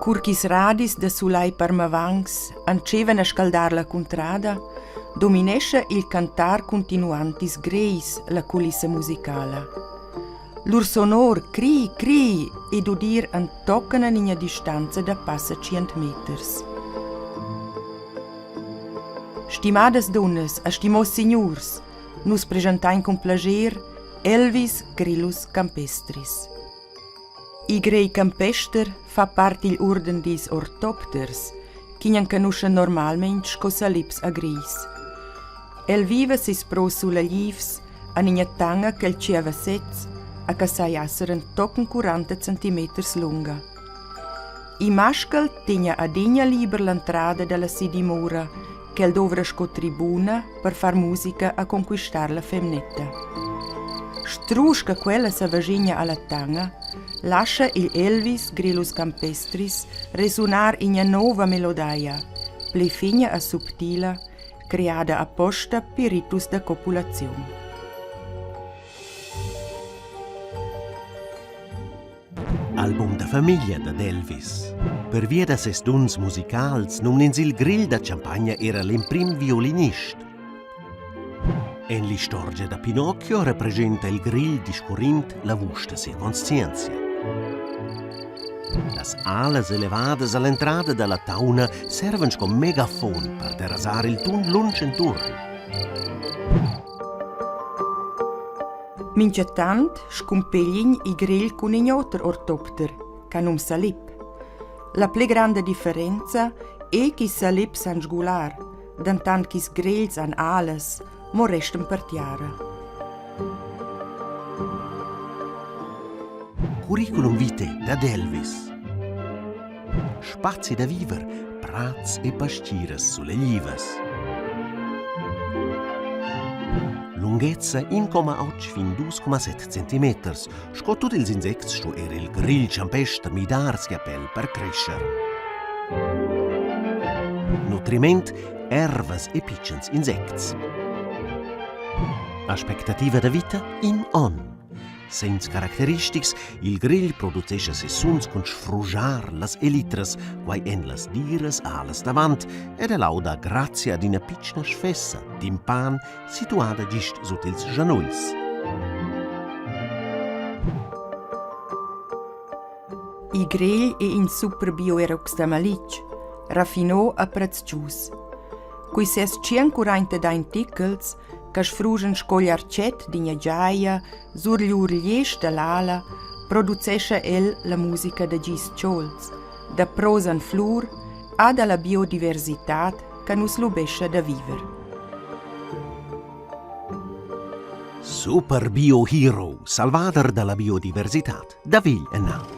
Curchis radis da sulai parmavangs ancevan a scaldar la contrada, dominesce il cantar continuantis greis la culissa musicala. Lur sonor cri ed udir antoccan a nina distanza da passa 100 meters. Stimadas donnes, stimos signors, nus presentain con plager Elvis Grillus Campestris. I grei campester fa part il orden dis ortopters, chi non conosce normalmente scossa lips a gris. El vive sis pro sulla livs a nina tanga che il cieva setz a che sai essere tocken 40 cm lunga. I mascal tegna a digna liber l'entrada della si dimora che el dovra sco tribuna per far musica a conquistar la femnetta. Strusca quella sa vagina alla tanga, lascia il Elvis Grillus Campestris resunar in una nuova melodia, pli fina e subtila, creata apposta per ritus da copulazione. Album da famiglia da Elvis. Per via da ses duns musicals, non ins il grill da Champagna era l'imprim violinist. En l'istorgia da Pinocchio rappresenta il grill discorrint la vusta circonstanza. Las alas elevadas all'entrada della tauna servono come megafon per terrasare il tun lunch intorno. Mincettant scumpeglin i grill con un altro ortopter, che non salip. La più grande differenza è che i salip san sgular, dantant che i grills han alas, mo restem per tiara. Curriculum vitae da Elvis. Spazi da viver, prats e pastiras sulle livas. Lunghezza 1,8 fin 2,7 cm. Sco tutti ils insects sto era il grill campester mi dar schiapel per crescere. Nutriment, ervas e piccins insects. Aspettativa da vita in on. Senza caratteristics, il grill produce sessuns con sfrugiar las elitras, quai en las diras alas davant, ed è lauda grazie ad una piccina sfessa timpan situata gist sotto ils genolls. I grill è in super bioerox da malic, raffinò a prezzius. Qui ses 140 denticles, che sfrugen scogliarcet di giaia sur gli urlies dell'ala, producesce el la musica da Gis Scholz, da prosan flur a dalla biodiversità che nus lubesce da viver. Super Bio Hero, salvator dalla biodiversità, da vil e na.